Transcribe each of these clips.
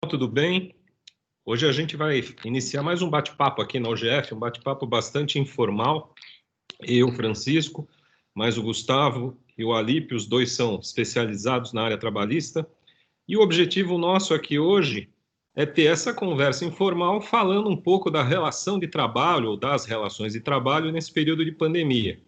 tudo bem? Hoje a gente vai iniciar mais um bate-papo aqui na UGF, um bate-papo bastante informal. Eu, Francisco, mais o Gustavo e o Alípio, os dois são especializados na área trabalhista. E o objetivo nosso aqui hoje é ter essa conversa informal falando um pouco da relação de trabalho ou das relações de trabalho nesse período de pandemia.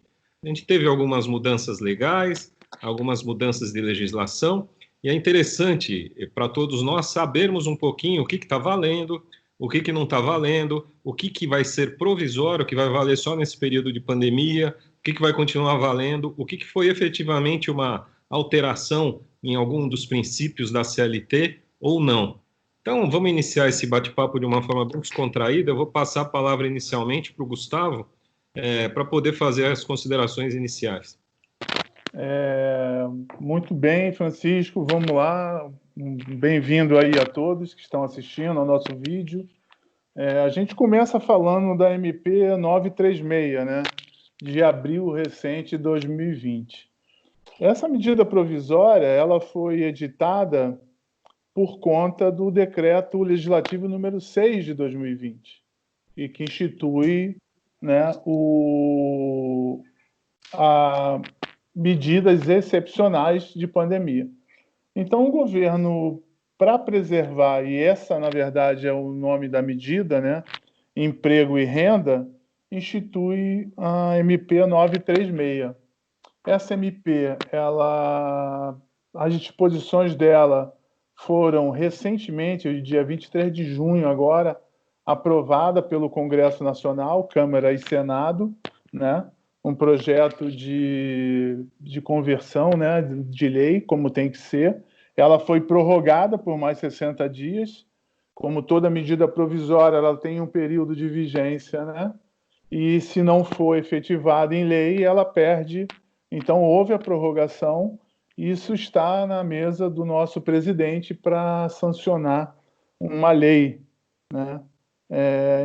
A gente teve algumas mudanças legais, algumas mudanças de legislação, e é interessante para todos nós sabermos um pouquinho o que está valendo, o que não está valendo, o que vai ser provisório, o que vai valer só nesse período de pandemia, o que vai continuar valendo, o que foi efetivamente uma alteração em algum dos princípios da CLT ou não. Então, vamos iniciar esse bate-papo de uma forma bem descontraída. Eu vou passar a palavra inicialmente para o Gustavo, para poder fazer as considerações iniciais. Muito bem, Francisco, vamos lá. Bem-vindo aí a todos que estão assistindo ao nosso vídeo. A gente começa falando da MP 936, né, de abril recente de 2020. Essa medida provisória ela foi editada por conta do decreto legislativo número 6 de 2020, e que institui, né, medidas excepcionais de pandemia. Então, o governo, para preservar, e essa, na verdade, é o nome da medida, né, emprego e renda, institui a MP 936. Essa MP, as disposições dela foram recentemente, dia 23 de junho agora, aprovada pelo Congresso Nacional, Câmara e Senado, né? Um projeto de conversão, né, de lei, como tem que ser. Ela foi prorrogada por mais 60 dias. Como toda medida provisória, ela tem um período de vigência, né? E se não for efetivada em lei, ela perde. Então, houve a prorrogação. Isso está na mesa do nosso presidente para sancionar uma lei, né?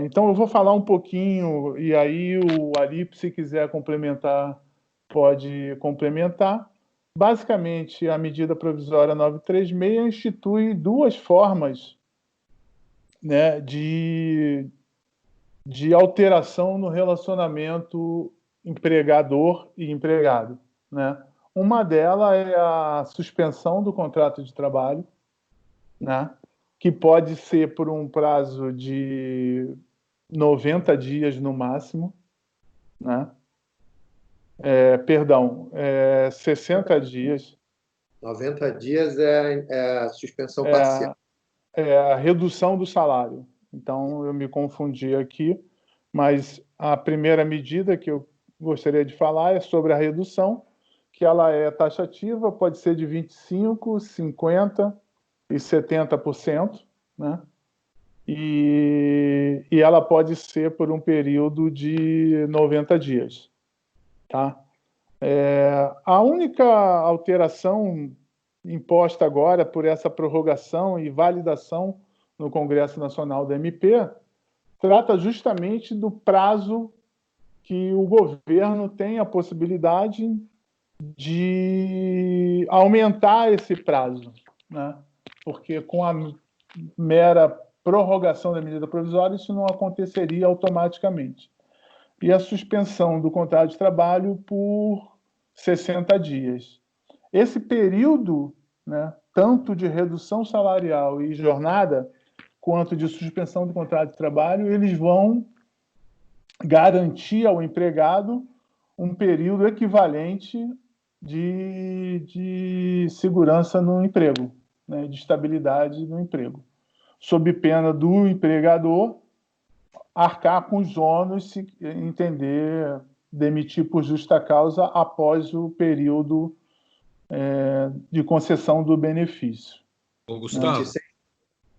Então, eu vou falar um pouquinho, e aí o Alípio, se quiser complementar, pode complementar. Basicamente, a medida provisória 936 institui duas formas, né, de alteração no relacionamento empregador e empregado, né? Uma delas é a suspensão do contrato de trabalho, né, que pode ser por um prazo de 90 dias no máximo, né? 60 dias. 90 dias é a suspensão parcial. É a redução do salário. Então, eu me confundi aqui, mas a primeira medida que eu gostaria de falar é sobre a redução, que ela é taxativa, pode ser de 25%, 50% e 70%, né? E ela pode ser por um período de 90 dias. Tá? A única alteração imposta agora por essa prorrogação e validação no Congresso Nacional da MP trata justamente do prazo que o governo tem a possibilidade de aumentar esse prazo, né? Porque com a mera prorrogação da medida provisória isso não aconteceria automaticamente. E a suspensão do contrato de trabalho por 60 dias. Esse período, né, tanto de redução salarial e jornada, quanto de suspensão do contrato de trabalho, eles vão garantir ao empregado um período equivalente de segurança no emprego, né, de estabilidade no emprego, sob pena do empregador arcar com os ônus se entender demitir por justa causa após o período de concessão do benefício. Ô, Gustavo,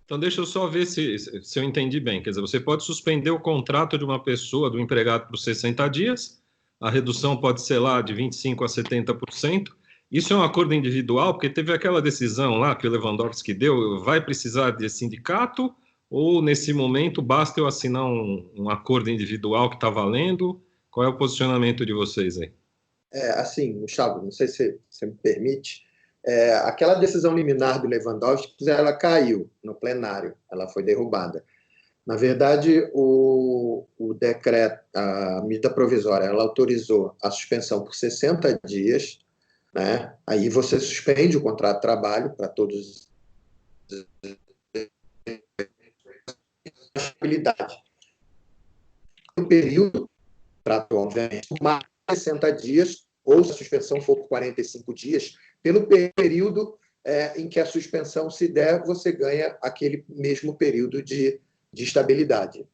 então deixa eu só ver se eu entendi bem. Quer dizer, você pode suspender o contrato de uma pessoa, do empregado, por 60 dias, a redução pode ser lá de 25% a 70%. Isso é um acordo individual, porque teve aquela decisão lá que o Lewandowski deu, vai precisar de sindicato, ou nesse momento basta eu assinar um acordo individual que está valendo? Qual é o posicionamento de vocês aí? Assim, Gustavo, não sei se você me permite, aquela decisão liminar do Lewandowski, ela caiu no plenário, ela foi derrubada. Na verdade, o decreto, a medida provisória, ela autorizou a suspensão por 60 dias, né? Aí você suspende o contrato de trabalho para todos a estabilidade. O período, contrato, obviamente, mais 60 dias, ou se a suspensão for por 45 dias, pelo período em que a suspensão se der, você ganha aquele mesmo período de estabilidade.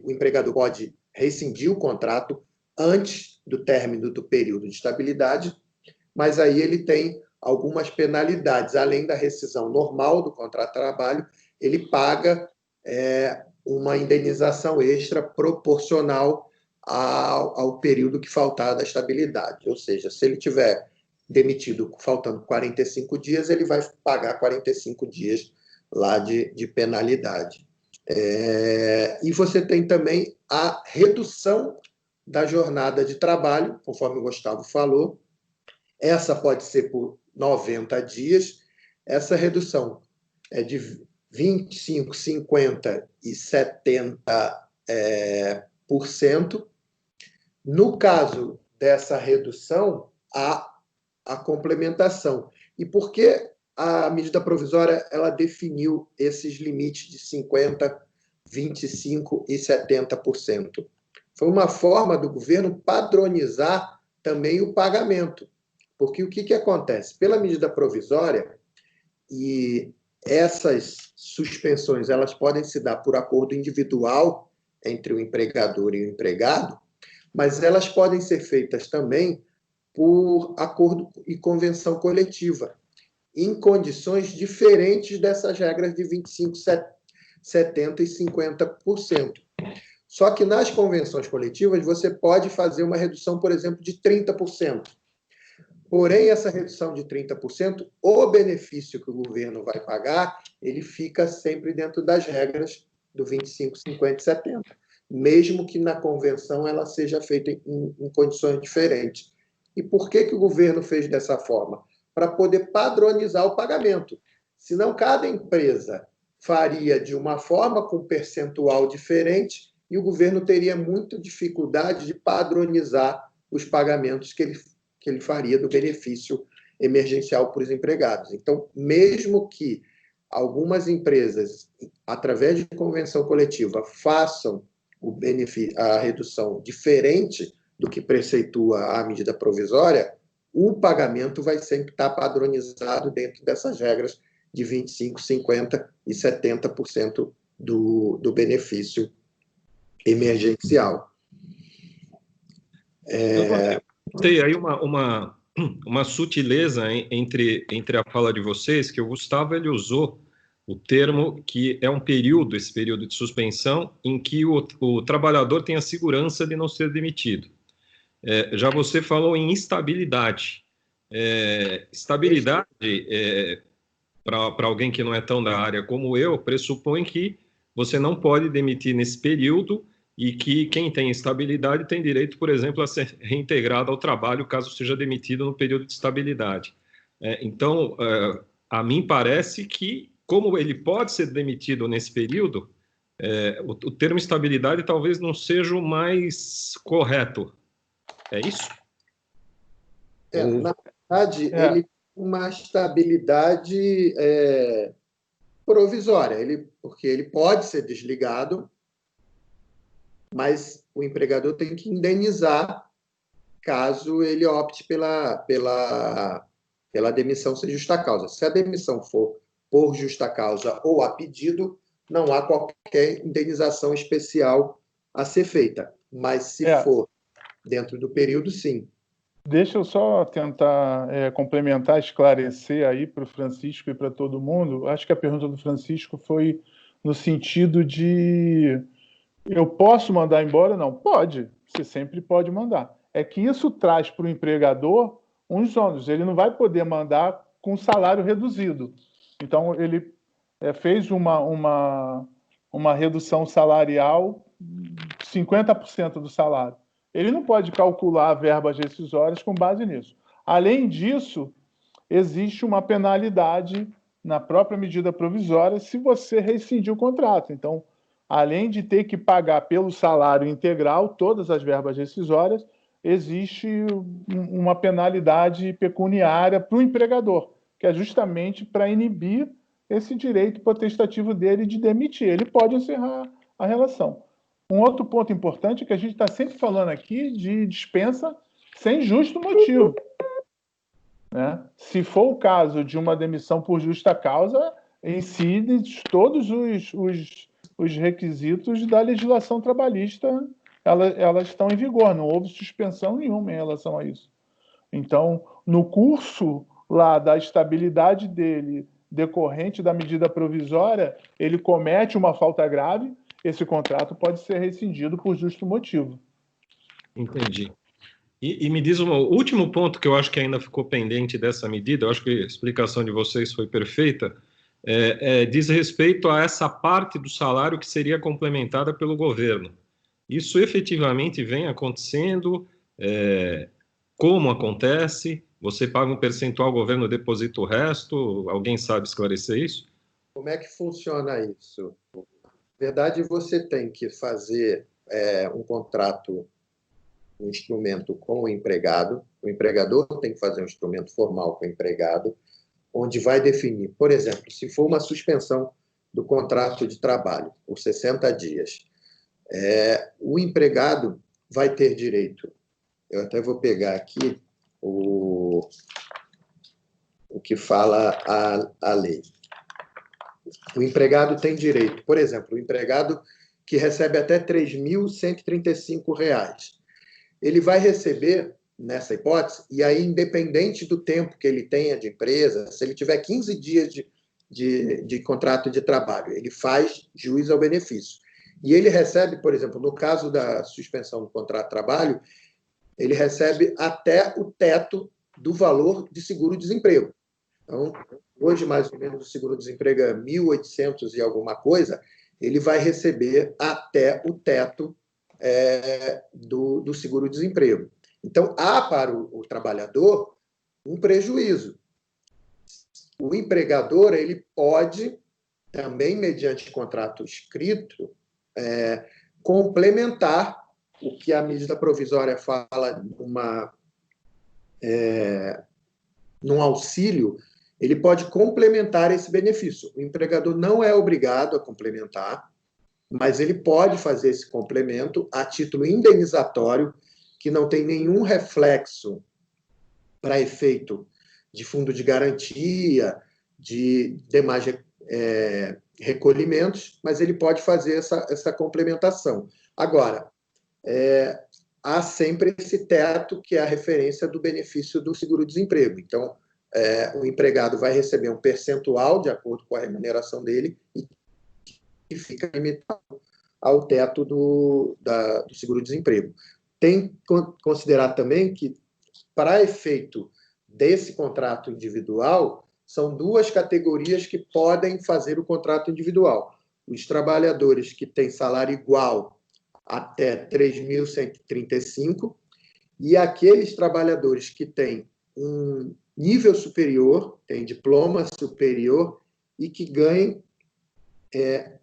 O empregador pode rescindir o contrato antes do término do período de estabilidade, mas aí ele tem algumas penalidades. Além da rescisão normal do contrato de trabalho, ele paga uma indenização extra proporcional ao período que faltar da estabilidade. Ou seja, se ele tiver demitido faltando 45 dias, ele vai pagar 45 dias lá de penalidade. E você tem também a redução da jornada de trabalho, conforme o Gustavo falou. Essa pode ser por 90 dias. Essa redução é de 25%, 50% e 70%. No caso dessa redução, há a complementação. E por que a medida provisória ela definiu esses limites de 50%, 25% e 70%? Foi uma forma do governo padronizar também o pagamento. Porque o que acontece? Pela medida provisória, e essas suspensões elas podem se dar por acordo individual entre o empregador e o empregado, mas elas podem ser feitas também por acordo e convenção coletiva, em condições diferentes dessas regras de 25%, 70% e 50%. Só que nas convenções coletivas você pode fazer uma redução, por exemplo, de 30%. Porém, essa redução de 30%, o benefício que o governo vai pagar, ele fica sempre dentro das regras do 25%, 50% e 70%, mesmo que na convenção ela seja feita em condições diferentes. E por que o governo fez dessa forma? Para poder padronizar o pagamento. Senão, cada empresa faria de uma forma com percentual diferente e o governo teria muita dificuldade de padronizar os pagamentos que ele faria do benefício emergencial para os empregados. Então, mesmo que algumas empresas, através de convenção coletiva, façam a redução diferente do que preceitua a medida provisória, o pagamento vai sempre estar padronizado dentro dessas regras de 25%, 50% e 70% do benefício emergencial. Tem aí uma sutileza entre a fala de vocês, que o Gustavo ele usou o termo que é esse período de suspensão, em que o trabalhador tem a segurança de não ser demitido. Já você falou em instabilidade. Estabilidade, para alguém que não é tão da área como eu, pressupõe que você não pode demitir nesse período e que quem tem estabilidade tem direito, por exemplo, a ser reintegrado ao trabalho caso seja demitido no período de estabilidade. Então, a mim parece que, como ele pode ser demitido nesse período, o termo estabilidade talvez não seja o mais correto. É isso? Na verdade, ele tem uma estabilidade provisória, porque ele pode ser desligado, mas o empregador tem que indenizar caso ele opte pela demissão sem justa causa. Se a demissão for por justa causa ou a pedido, não há qualquer indenização especial a ser feita. Mas se for dentro do período, sim. Deixa eu só tentar complementar, esclarecer aí para o Francisco e para todo mundo. Acho que a pergunta do Francisco foi no sentido de eu posso mandar embora? Não, pode. Você sempre pode mandar. É que isso traz para o empregador uns ônus. Ele não vai poder mandar com salário reduzido. Então, ele fez uma redução salarial de 50% do salário. Ele não pode calcular verbas rescisórias com base nisso. Além disso, existe uma penalidade na própria medida provisória se você rescindir o contrato. Então, além de ter que pagar pelo salário integral todas as verbas rescisórias, existe uma penalidade pecuniária para o empregador, que é justamente para inibir esse direito potestativo dele de demitir. Ele pode encerrar a relação. Um outro ponto importante é que a gente está sempre falando aqui de dispensa sem justo motivo, né? Se for o caso de uma demissão por justa causa, incidem todos os requisitos da legislação trabalhista, elas estão em vigor, não houve suspensão nenhuma em relação a isso. Então, no curso lá da estabilidade dele, decorrente da medida provisória, ele comete uma falta grave, esse contrato pode ser rescindido por justo motivo. Entendi. E me diz um último ponto que eu acho que ainda ficou pendente dessa medida, eu acho que a explicação de vocês foi perfeita, diz respeito a essa parte do salário que seria complementada pelo governo. Isso efetivamente vem acontecendo? Como acontece? Você paga um percentual, o governo deposita o resto? Alguém sabe esclarecer isso? Como é que funciona isso? Na verdade, você tem que fazer um contrato, um instrumento com o empregado. O empregador tem que fazer um instrumento formal com o empregado, onde vai definir, por exemplo, se for uma suspensão do contrato de trabalho por 60 dias, o empregado vai ter direito. Eu até vou pegar aqui o que fala a lei. O empregado tem direito, por exemplo, o empregado que recebe até R$ 3.135, ele vai receber, nessa hipótese, e aí, independente do tempo que ele tenha de empresa, se ele tiver 15 dias de contrato de trabalho, ele faz jus ao benefício. E ele recebe, por exemplo, no caso da suspensão do contrato de trabalho, ele recebe até o teto do valor de seguro-desemprego. Então, hoje, mais ou menos, o seguro-desemprego é 1.800 e alguma coisa, ele vai receber até o teto do seguro-desemprego. Então, há para o trabalhador um prejuízo. O empregador ele pode, também mediante contrato escrito, complementar o que a medida provisória fala num auxílio, ele pode complementar esse benefício. O empregador não é obrigado a complementar, mas ele pode fazer esse complemento a título indenizatório, que não tem nenhum reflexo para efeito de fundo de garantia, de demais recolhimentos, mas ele pode fazer essa complementação. Agora, há sempre esse teto, que é a referência do benefício do seguro-desemprego. Então, o empregado vai receber um percentual de acordo com a remuneração dele e fica limitado ao teto do seguro-desemprego. Tem que considerar também que, para efeito desse contrato individual, são duas categorias que podem fazer o contrato individual. Os trabalhadores que têm salário igual até 3.135 e aqueles trabalhadores que têm um nível superior, têm diploma superior e que ganhem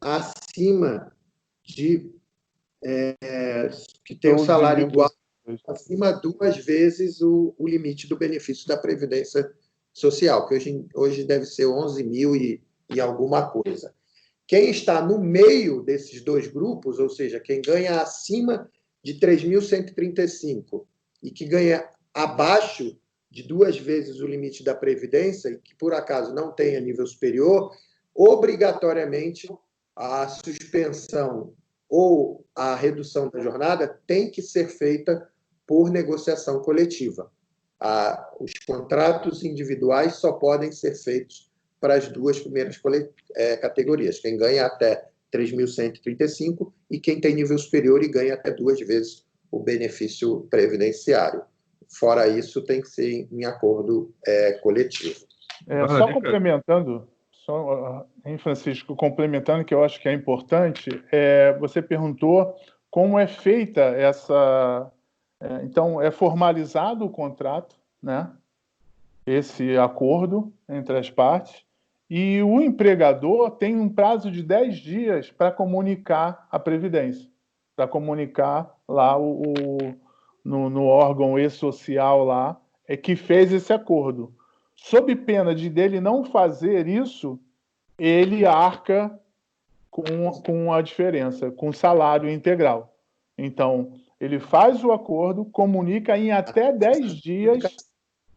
acima de que tem um salário igual, acima 2 vezes o limite do benefício da Previdência Social, que hoje deve ser 11.000 e alguma coisa. Quem está no meio desses dois grupos, ou seja, quem ganha acima de 3.135 e que ganha abaixo de 2 vezes o limite da Previdência e que, por acaso, não tenha nível superior, obrigatoriamente a suspensão ou a redução da jornada tem que ser feita por negociação coletiva. Os contratos individuais só podem ser feitos para as duas primeiras categorias, quem ganha até 3.135 e quem tem nível superior e ganha até 2 vezes o benefício previdenciário. Fora isso, tem que ser em acordo coletivo. Só complementando, Francisco, complementando, que eu acho que é importante, você perguntou como é feita essa... então, é formalizado o contrato, né? esse acordo entre as partes, e o empregador tem um prazo de 10 dias para comunicar a Previdência, para comunicar lá no órgão e-social lá, que fez esse acordo. Sob pena de dele não fazer isso, ele arca com a diferença, com o salário integral. Então, ele faz o acordo, comunica em até 10 dias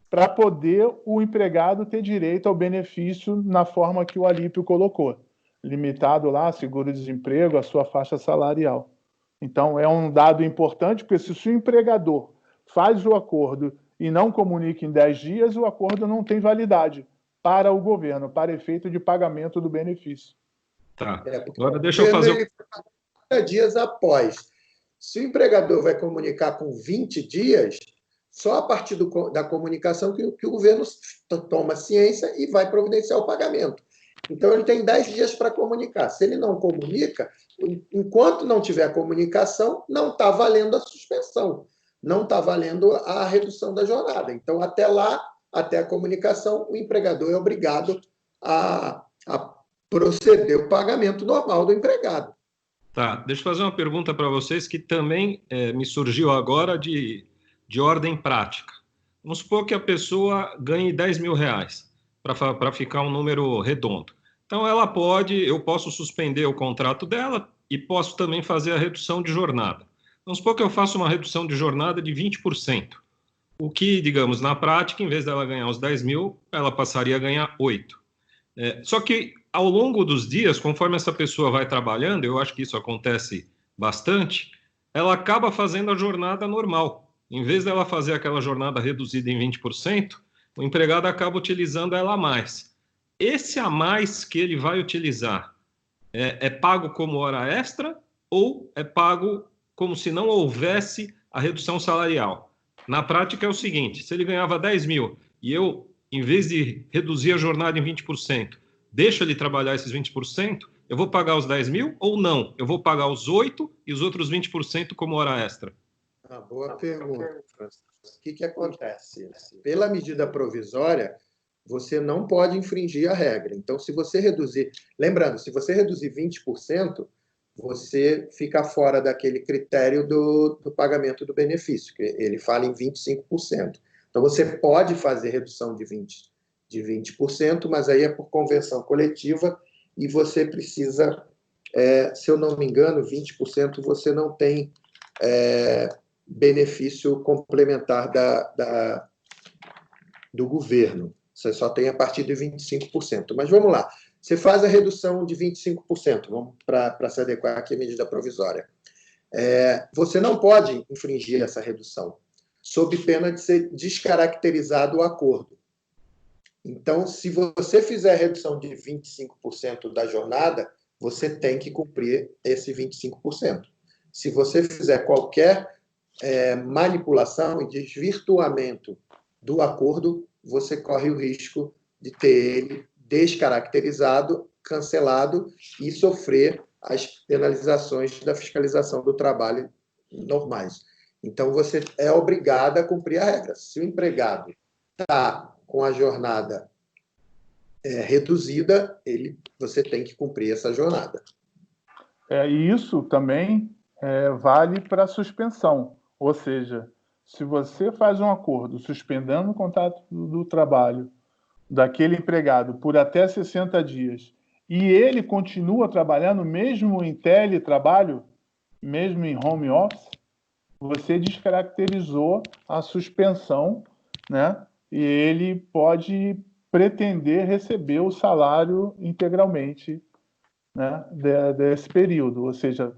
para poder o empregado ter direito ao benefício na forma que o Alípio colocou, limitado lá, seguro-desemprego, a sua faixa salarial. Então, é um dado importante, porque se o empregador faz o acordo e não comunica em 10 dias, o acordo não tem validade para o governo, para efeito de pagamento do benefício. Tá. Agora deixa eu fazer... 30 dias após. Se o empregador vai comunicar com 20 dias, só a partir da comunicação que o governo toma ciência e vai providenciar o pagamento. Então, ele tem 10 dias para comunicar. Se ele não comunica, enquanto não tiver comunicação, não está valendo a suspensão, não está valendo a redução da jornada. Então, até lá, até a comunicação, o empregador é obrigado a proceder o pagamento normal do empregado. Tá, deixa eu fazer uma pergunta para vocês que também me surgiu agora de ordem prática. Vamos supor que a pessoa ganhe 10 mil reais, para ficar um número redondo. Então, eu posso suspender o contrato dela e posso também fazer a redução de jornada. Vamos supor que eu faço uma redução de jornada de 20%. O que, digamos, na prática, em vez dela ganhar os 10 mil, ela passaria a ganhar 8. Só que, ao longo dos dias, conforme essa pessoa vai trabalhando, eu acho que isso acontece bastante, ela acaba fazendo a jornada normal. Em vez dela fazer aquela jornada reduzida em 20%, o empregado acaba utilizando ela a mais. Esse a mais que ele vai utilizar é pago como hora extra ou é pago como se não houvesse a redução salarial? Na prática é o seguinte, se ele ganhava 10 mil e eu, em vez de reduzir a jornada em 20%, deixo ele trabalhar esses 20%, eu vou pagar os 10 mil ou não? Eu vou pagar os 8 e os outros 20% como hora extra? Boa pergunta, Francisco. O que acontece? Pela medida provisória, você não pode infringir a regra. Então, se você reduzir... Lembrando, se você reduzir 20%, você fica fora daquele critério do pagamento do benefício, que ele fala em 25%. Então, você pode fazer redução de 20%, mas aí é por convenção coletiva e você precisa, se eu não me engano, 20% você não tem benefício complementar do governo. Você só tem a partir de 25%. Mas vamos lá. Você faz a redução de 25%, vamos para se adequar aqui à medida provisória. Você não pode infringir essa redução, sob pena de ser descaracterizado o acordo. Então, se você fizer a redução de 25% da jornada, você tem que cumprir esse 25%. Se você fizer qualquer manipulação e desvirtuamento do acordo, você corre o risco de ter ele descaracterizado, cancelado e sofrer as penalizações da fiscalização do trabalho normais. Então, você é obrigado a cumprir a regra. Se o empregado está com a jornada reduzida, você tem que cumprir essa jornada. E isso também vale para suspensão. Ou seja, se você faz um acordo suspendendo o contrato do trabalho daquele empregado por até 60 dias e ele continua trabalhando mesmo em teletrabalho, mesmo em home office, você descaracterizou a suspensão, né? E ele pode pretender receber o salário integralmente, né, desse período. Ou seja,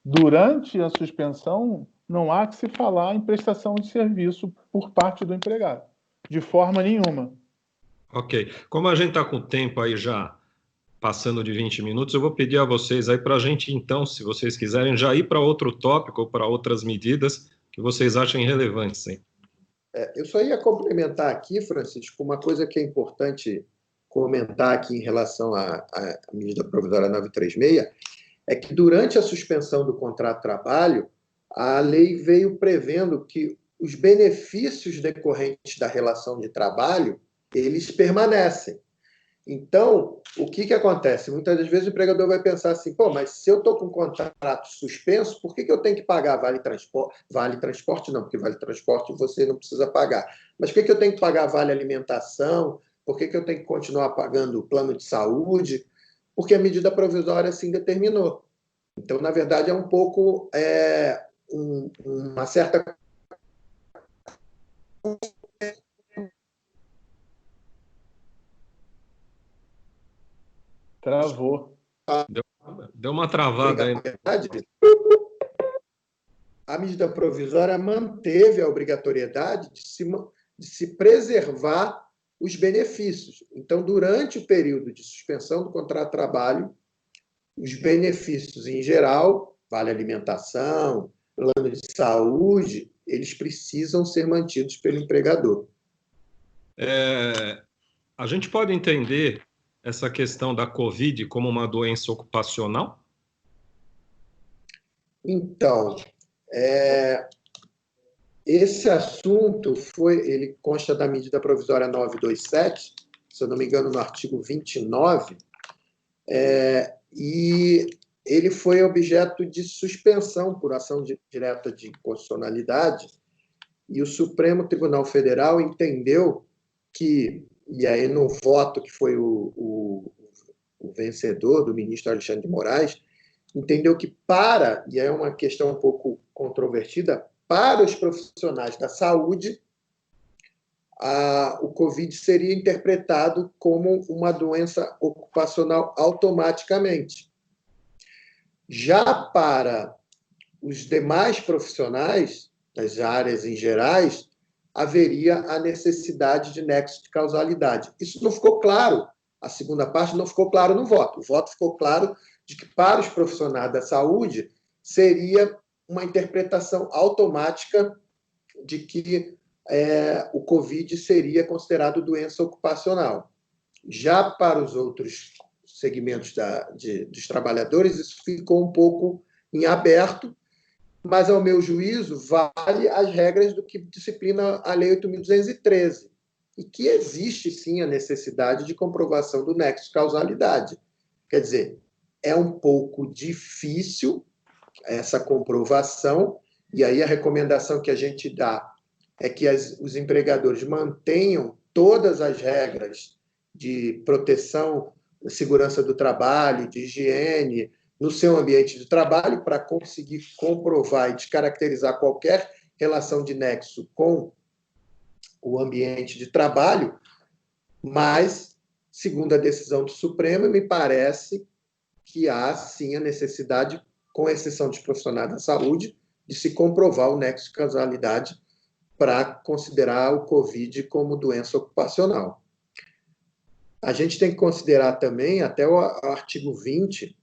durante a suspensão, não há que se falar em prestação de serviço por parte do empregado, de forma nenhuma. Ok. Como a gente está com o tempo aí já passando de 20 minutos, eu vou pedir a vocês aí para a gente, então, se vocês quiserem, já ir para outro tópico ou para outras medidas que vocês achem relevantes. Hein? Eu só ia complementar aqui, Francisco, uma coisa que é importante comentar aqui em relação à medida provisória 936, é que durante a suspensão do contrato de trabalho, a lei veio prevendo que os benefícios decorrentes da relação de trabalho eles permanecem. Então, o que acontece? Muitas das vezes o empregador vai pensar assim, pô, mas se eu estou com o contrato suspenso, por que eu tenho que pagar vale transporte? Vale transporte não, porque vale transporte você não precisa pagar. Mas por que eu tenho que pagar vale alimentação? Por que eu tenho que continuar pagando o plano de saúde? Porque a medida provisória assim determinou. Então, na verdade, é um pouco uma certa... Travou. Deu uma travada aí. A medida provisória manteve a obrigatoriedade de se preservar os benefícios. Então, durante o período de suspensão do contrato de trabalho, os benefícios em geral, vale alimentação, plano de saúde, eles precisam ser mantidos pelo empregador. A gente pode entender essa questão da Covid como uma doença ocupacional? Então, esse assunto ele consta da medida provisória 927, se eu não me engano, no artigo 29, e ele foi objeto de suspensão por ação direta de inconstitucionalidade, e o Supremo Tribunal Federal entendeu que, e aí no voto que foi o vencedor, do ministro Alexandre de Moraes, entendeu que e aí é uma questão um pouco controvertida, para os profissionais da saúde, o Covid seria interpretado como uma doença ocupacional automaticamente. Já para os demais profissionais, das áreas em gerais, haveria a necessidade de nexo de causalidade. Isso não ficou claro, a segunda parte não ficou claro no voto. O voto ficou claro de que para os profissionais da saúde seria uma interpretação automática de que o Covid seria considerado doença ocupacional. Já para os outros segmentos dos trabalhadores, isso ficou um pouco em aberto, mas, ao meu juízo, vale as regras do que disciplina a Lei 8.213, e que existe, sim, a necessidade de comprovação do nexo de causalidade. Quer dizer, é um pouco difícil essa comprovação, e aí a recomendação que a gente dá é que os empregadores mantenham todas as regras de proteção, segurança do trabalho, de higiene, no seu ambiente de trabalho, para conseguir comprovar e descaracterizar qualquer relação de nexo com o ambiente de trabalho, mas, segundo a decisão do Supremo, me parece que há, sim, a necessidade, com exceção dos profissionais da saúde, de se comprovar o nexo de causalidade para considerar o Covid como doença ocupacional. A gente tem que considerar também até o artigo 20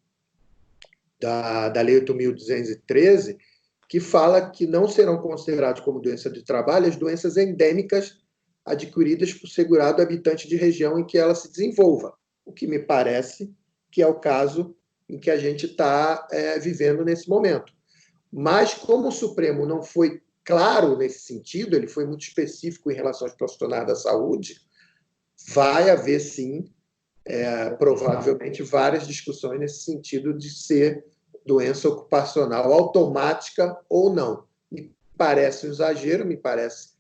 da Lei 8.213, que fala que não serão considerados como doença de trabalho as doenças endêmicas adquiridas por segurado habitante de região em que ela se desenvolva, o que me parece que é o caso em que a gente está vivendo nesse momento. Mas, como o Supremo não foi claro nesse sentido, ele foi muito específico em relação aos profissionais da saúde, vai haver, sim, provavelmente, várias discussões nesse sentido de ser doença ocupacional automática ou não. Me parece um exagero, me parece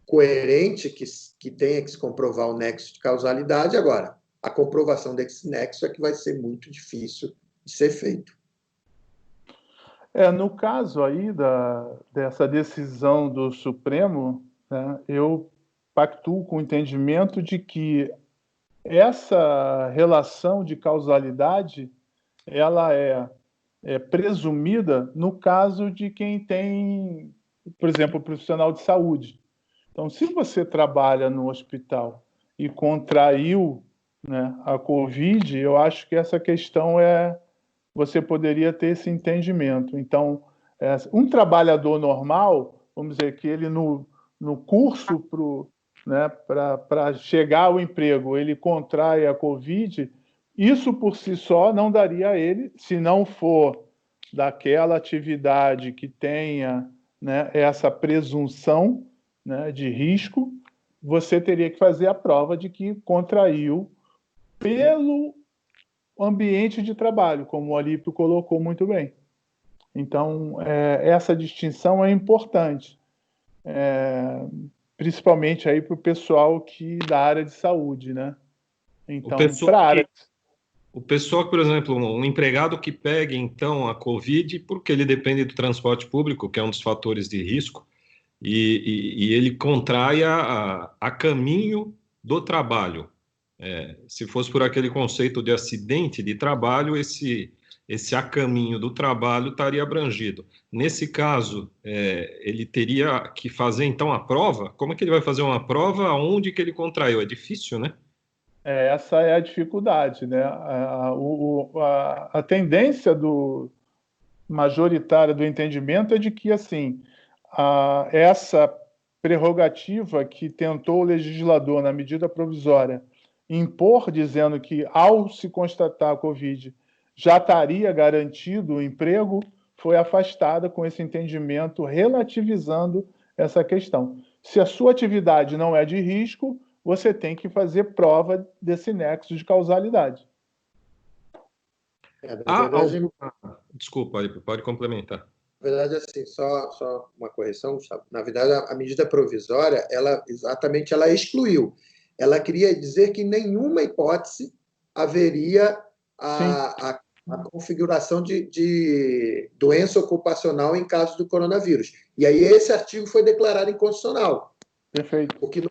coerente que tenha que se comprovar o nexo de causalidade. Agora, a comprovação desse nexo é que vai ser muito difícil de ser feito. No caso aí dessa decisão do Supremo, né, eu pactuo com o entendimento de que essa relação de causalidade ela é presumida no caso de quem tem, por exemplo, profissional de saúde. Então, se você trabalha no hospital e contraiu, né, a Covid, eu acho que essa questão você poderia ter esse entendimento. Então, um trabalhador normal, vamos dizer que ele no curso para chegar ao emprego, ele contrai a Covid, isso por si só não daria a ele, se não for daquela atividade que tenha, né, essa presunção, né, de risco, você teria que fazer a prova de que contraiu pelo ambiente de trabalho, como o Alípio colocou muito bem. Então, essa distinção é importante, principalmente aí para o pessoal da área de saúde, né? Então, para a área... O pessoal, por exemplo, um empregado que pegue, então, a Covid, porque ele depende do transporte público, que é um dos fatores de risco, e ele contrai a caminho do trabalho. Se fosse por aquele conceito de acidente de trabalho, esse a caminho do trabalho estaria abrangido. Nesse caso, ele teria que fazer, então, a prova? Como é que ele vai fazer uma prova? Onde que ele contraiu? É difícil, né? Essa é a dificuldade, né? A tendência majoritária do entendimento é de que, assim, essa prerrogativa que tentou o legislador, na medida provisória, impor, dizendo que, ao se constatar a Covid, já estaria garantido o emprego, foi afastada com esse entendimento, relativizando essa questão. Se a sua atividade não é de risco, você tem que fazer prova desse nexo de causalidade. Desculpa, pode complementar. Na verdade, assim, só uma correção, sabe? Na verdade, a medida provisória, ela excluiu. Ela queria dizer que em nenhuma hipótese haveria a configuração de doença ocupacional em caso do coronavírus. E aí esse artigo foi declarado inconstitucional. Perfeito. Porque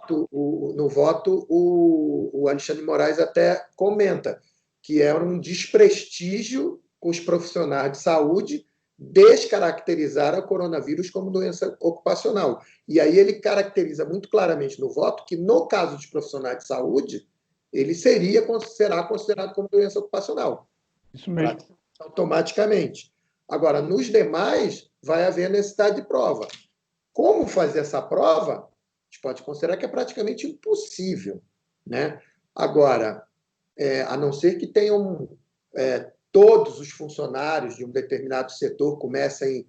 no voto o Alexandre de Moraes até comenta que era um desprestígio com os profissionais de saúde descaracterizar o coronavírus como doença ocupacional. E aí ele caracteriza muito claramente no voto que, no caso dos profissionais de saúde, ele será considerado como doença ocupacional. Isso mesmo. Automaticamente. Agora, nos demais, vai haver necessidade de prova. Como fazer essa prova? A gente pode considerar que é praticamente impossível, né? Agora, a não ser que tenham todos os funcionários de um determinado setor comecem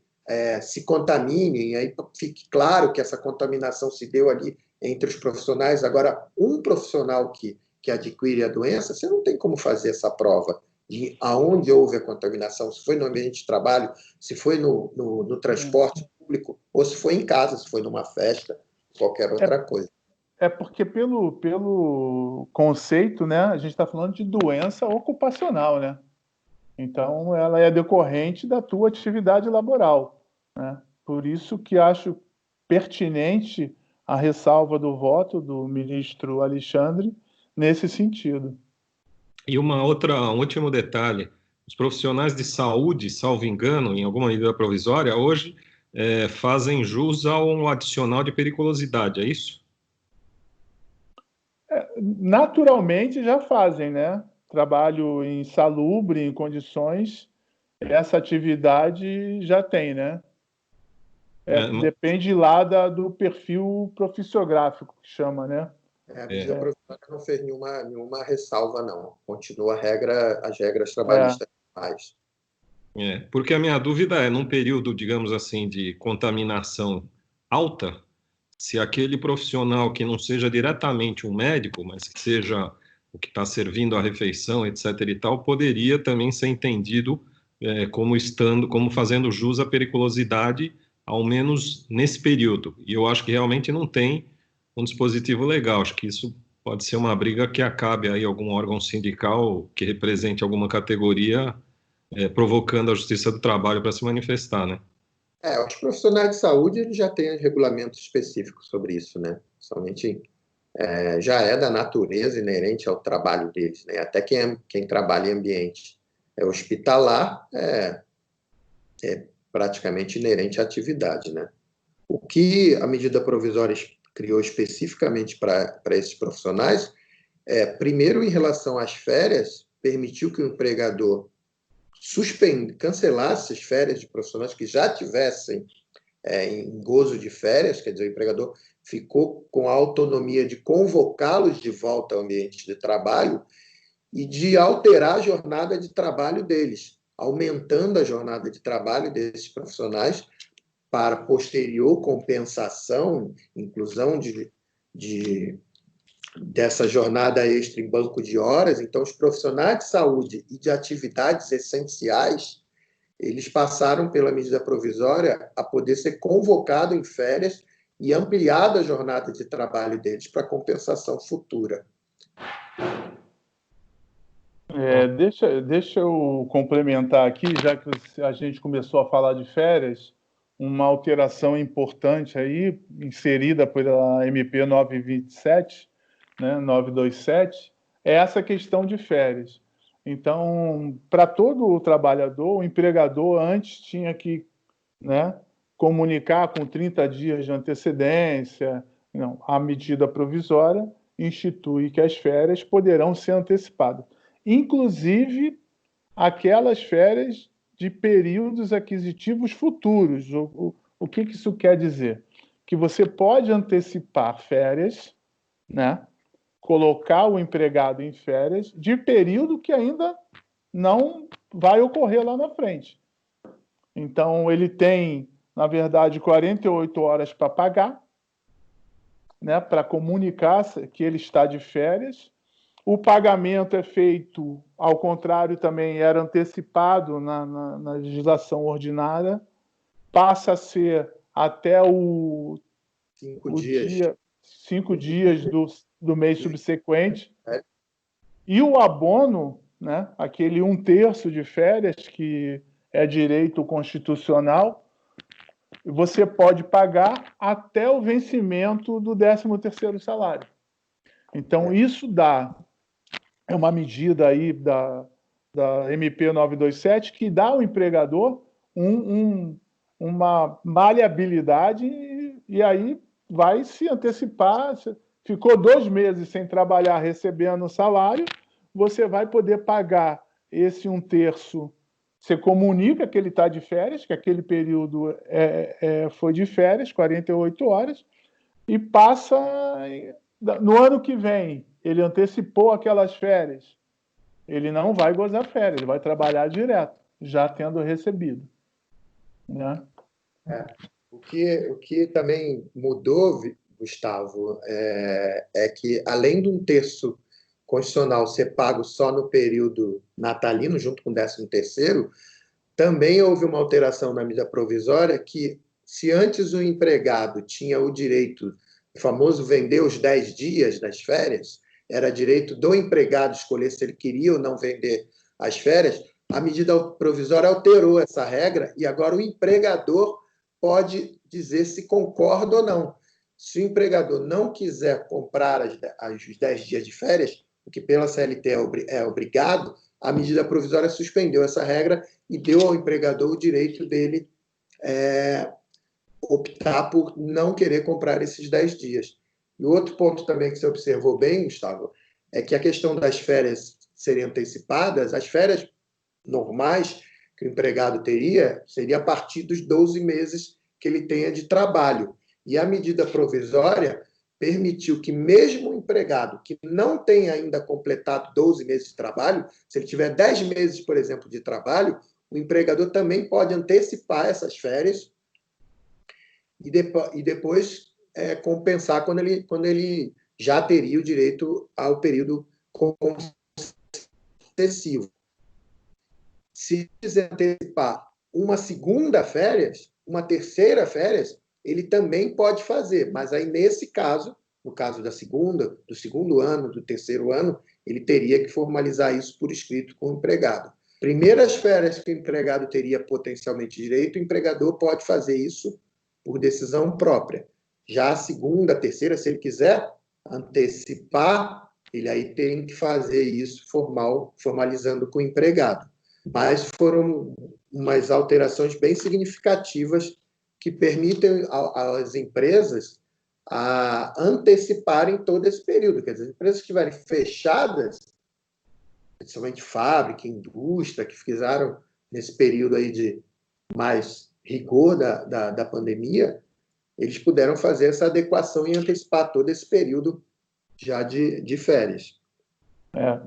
se contaminem, aí fique claro que essa contaminação se deu ali entre os profissionais. Agora, um profissional que adquire a doença, você não tem como fazer essa prova de aonde houve a contaminação, se foi no ambiente de trabalho, se foi no transporte público, ou se foi em casa, se foi numa festa, qualquer outra coisa. Porque pelo conceito, né, a gente está falando de doença ocupacional, né? Então, ela é decorrente da tua atividade laboral, né? Por isso que acho pertinente a ressalva do voto do ministro Alexandre nesse sentido. E um último detalhe, os profissionais de saúde, salvo engano, em alguma medida provisória, hoje fazem jus a um adicional de periculosidade, é isso? Naturalmente já fazem, né? Trabalho insalubre, em condições, essa atividade já tem, né? Depende lá do perfil profissiográfico, que chama, né? A medida provisória não fez nenhuma ressalva, não. Continua as regras trabalhistas. Porque a minha dúvida é, num período, digamos assim, de contaminação alta, se aquele profissional que não seja diretamente um médico, mas que seja o que está servindo a refeição, etc. e tal, poderia também ser entendido como fazendo jus à periculosidade, ao menos nesse período. E eu acho que realmente não tem um dispositivo legal. Acho que isso pode ser uma briga que acabe aí algum órgão sindical que represente alguma categoria provocando a Justiça do Trabalho para se manifestar, né? Os profissionais de saúde eles já têm regulamentos específicos sobre isso, né? Somente já é da natureza inerente ao trabalho deles, né? Até quem trabalha em ambiente hospitalar é praticamente inerente à atividade, né? O que a medida provisória criou especificamente para esses profissionais primeiro, em relação às férias, permitiu que o empregador cancelasse as férias de profissionais que já tivessem em gozo de férias, quer dizer, o empregador ficou com a autonomia de convocá-los de volta ao ambiente de trabalho e de alterar a jornada de trabalho deles, aumentando a jornada de trabalho desses profissionais para posterior compensação, inclusão dessa jornada extra em banco de horas. Então, os profissionais de saúde e de atividades essenciais, eles passaram pela medida provisória a poder ser convocado em férias e ampliada a jornada de trabalho deles para compensação futura. Deixa eu complementar aqui, já que a gente começou a falar de férias, uma alteração importante aí, inserida pela MP 927, né, 927, é essa questão de férias. Então, para todo o trabalhador, o empregador antes tinha que, né, comunicar com 30 dias de antecedência. Não, a medida provisória institui que as férias poderão ser antecipadas, inclusive aquelas férias de períodos aquisitivos futuros. O que isso quer dizer? Que você pode antecipar férias, né? Colocar o empregado em férias de período que ainda não vai ocorrer lá na frente. Então, ele tem, na verdade, 48 horas para pagar, né? Para comunicar que ele está de férias. O pagamento é feito, ao contrário, também era antecipado na legislação ordinária, passa a ser até o 5 dias do mês subsequente. E o abono, né, aquele 1/3 de férias, que é direito constitucional, você pode pagar até o vencimento do 13º salário. Então, isso é uma medida aí da MP 927 que dá ao empregador uma maleabilidade e aí vai se antecipar. Ficou 2 meses sem trabalhar, recebendo o salário, você vai poder pagar esse 1/3. Você comunica que ele está de férias, que aquele período foi de férias, 48 horas, e passa no ano que vem. Ele antecipou aquelas férias, ele não vai gozar férias, ele vai trabalhar direto, já tendo recebido. Né? O que também mudou, Gustavo, é que, além de 1/3 constitucional ser pago só no período natalino, junto com o 13º, também houve uma alteração na medida provisória que, se antes o empregado tinha o direito, o famoso vender os 10 dias das férias, era direito do empregado escolher se ele queria ou não vender as férias, a medida provisória alterou essa regra e agora o empregador pode dizer se concorda ou não. Se o empregador não quiser comprar os 10 dias de férias, o que pela CLT é obrigado, a medida provisória suspendeu essa regra e deu ao empregador o direito dele optar por não querer comprar esses 10 dias. E outro ponto também que você observou bem, Gustavo, é que a questão das férias serem antecipadas, as férias normais que o empregado teria, seria a partir dos 12 meses que ele tenha de trabalho. E a medida provisória permitiu que mesmo o empregado que não tenha ainda completado 12 meses de trabalho, se ele tiver 10 meses, por exemplo, de trabalho, o empregador também pode antecipar essas férias e depois compensar quando ele já teria o direito ao período concessivo. Se quiser antecipar uma segunda férias, uma terceira férias, ele também pode fazer, mas aí nesse caso, no caso da segunda, do segundo ano, do terceiro ano, ele teria que formalizar isso por escrito com o empregado. Primeiras férias que o empregado teria potencialmente direito, o empregador pode fazer isso por decisão própria. Já a segunda, terceira, se ele quiser antecipar, ele aí tem que fazer isso formalizando com o empregado. Mas foram umas alterações bem significativas que permitem às empresas a anteciparem todo esse período. Quer dizer, as empresas que estiverem fechadas, principalmente fábrica, indústria, que fizeram nesse período aí de mais rigor da pandemia, eles puderam fazer essa adequação e antecipar todo esse período já de férias.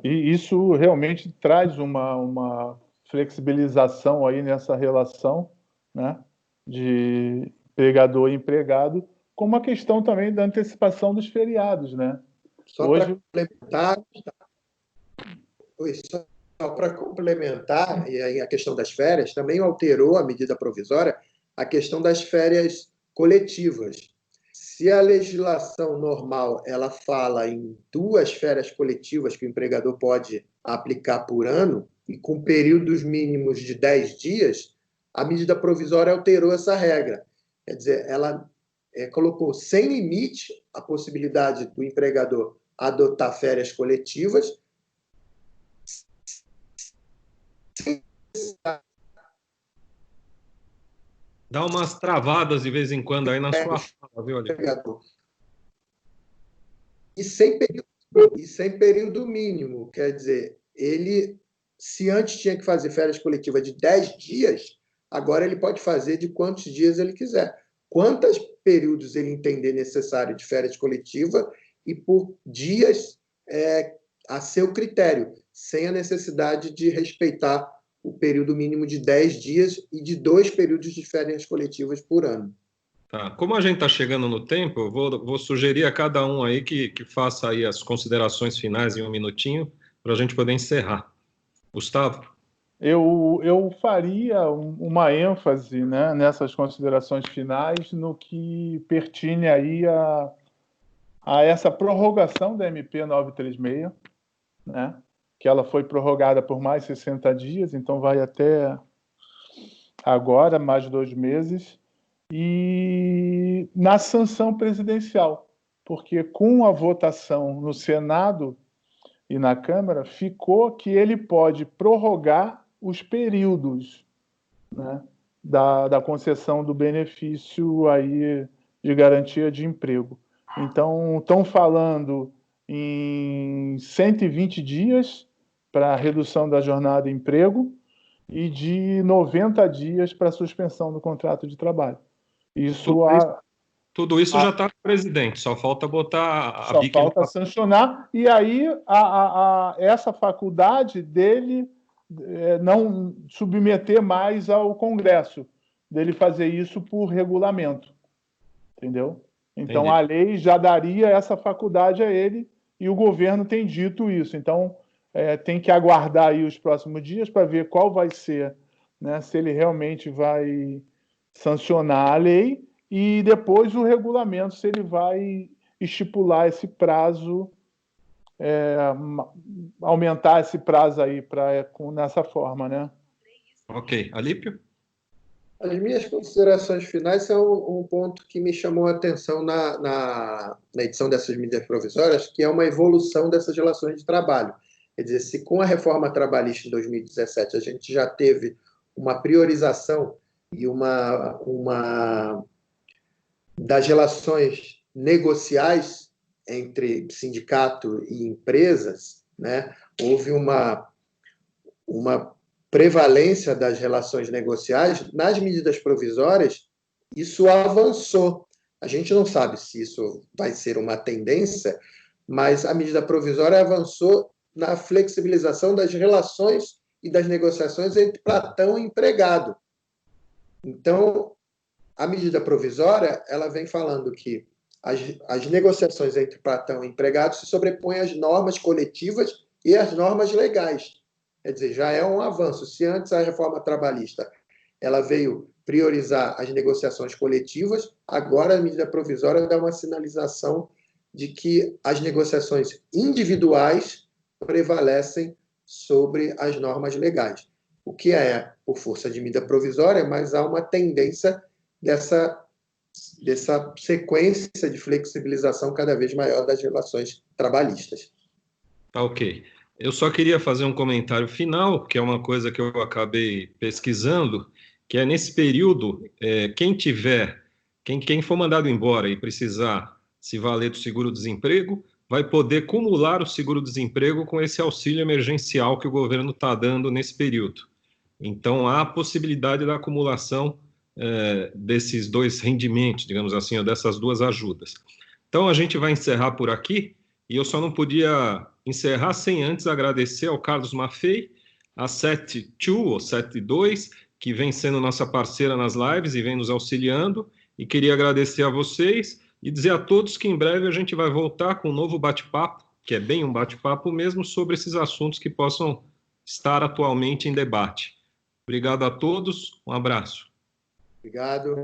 E isso realmente traz uma flexibilização aí nessa relação, né, de empregador e empregado, como a questão também da antecipação dos feriados, né? Só Hoje... para complementar, e aí a questão das férias, também alterou a medida provisória a questão das férias coletivas. Se a legislação normal ela fala em 2 férias coletivas que o empregador pode aplicar por ano, e com períodos mínimos de 10 dias, a medida provisória alterou essa regra. Quer dizer, ela colocou sem limite a possibilidade do empregador adotar férias coletivas, Dá umas travadas de vez em quando aí na sua fala, viu, ali? E sem período mínimo. Quer dizer, ele, se antes tinha que fazer férias coletivas de 10 dias, agora ele pode fazer de quantos dias ele quiser. Quantos períodos ele entender necessário de férias coletiva e por dias a seu critério, sem a necessidade de respeitar o período mínimo de 10 dias e de 2 períodos de férias coletivas por ano. Tá. Como a gente está chegando no tempo, eu vou sugerir a cada um aí que faça aí as considerações finais em um minutinho, para a gente poder encerrar. Gustavo? Eu faria uma ênfase, né, nessas considerações finais no que pertine aí a essa prorrogação da MP 936, né, que ela foi prorrogada por mais 60 dias, então vai até agora, mais 2 meses, e na sanção presidencial, porque com a votação no Senado e na Câmara, ficou que ele pode prorrogar os períodos, né, da concessão do benefício aí de garantia de emprego. Então, estão falando em 120 dias para redução da jornada de emprego e de 90 dias para suspensão do contrato de trabalho. Tudo isso já está no presidente, só falta botar a só falta sancionar, e aí essa faculdade dele não submeter mais ao Congresso, dele fazer isso por regulamento, entendeu? Então, Entendi. A lei já daria essa faculdade a ele, e o governo tem dito isso. Então, tem que aguardar aí os próximos dias para ver qual vai ser, né, se ele realmente vai sancionar a lei, e depois o regulamento, se ele vai estipular esse prazo, aumentar esse prazo aí nessa forma, né? Ok. Alípio? As minhas considerações finais são um ponto que me chamou a atenção na edição dessas medidas provisórias, que é uma evolução dessas relações de trabalho. Quer dizer, se com a reforma trabalhista em 2017 a gente já teve uma priorização e uma das relações negociais entre sindicato e empresas, né? Houve uma prevalência das relações negociais. Nas medidas provisórias, isso avançou. A gente não sabe se isso vai ser uma tendência, mas a medida provisória avançou na flexibilização das relações e das negociações entre patrão e empregado. Então, a medida provisória ela vem falando que as negociações entre patrão e empregado se sobrepõem às normas coletivas e às normas legais. Quer dizer, já é um avanço. Se antes a reforma trabalhista ela veio priorizar as negociações coletivas, agora a medida provisória dá uma sinalização de que as negociações individuais prevalecem sobre as normas legais. O que é por força de medida provisória, mas há uma tendência dessa sequência de flexibilização cada vez maior das relações trabalhistas. Ok. Eu só queria fazer um comentário final, que é uma coisa que eu acabei pesquisando, que é nesse período, quem for mandado embora e precisar se valer do seguro-desemprego, vai poder cumular o seguro-desemprego com esse auxílio emergencial que o governo está dando nesse período. Então, há a possibilidade da acumulação desses 2 rendimentos, digamos assim, ou dessas 2 ajudas. Então, a gente vai encerrar por aqui, e eu só não podia encerrar sem antes agradecer ao Carlos Maffei, a 72, que vem sendo nossa parceira nas lives e vem nos auxiliando, e queria agradecer a vocês. E dizer a todos que em breve a gente vai voltar com um novo bate-papo, que é bem um bate-papo mesmo, sobre esses assuntos que possam estar atualmente em debate. Obrigado a todos, um abraço. Obrigado.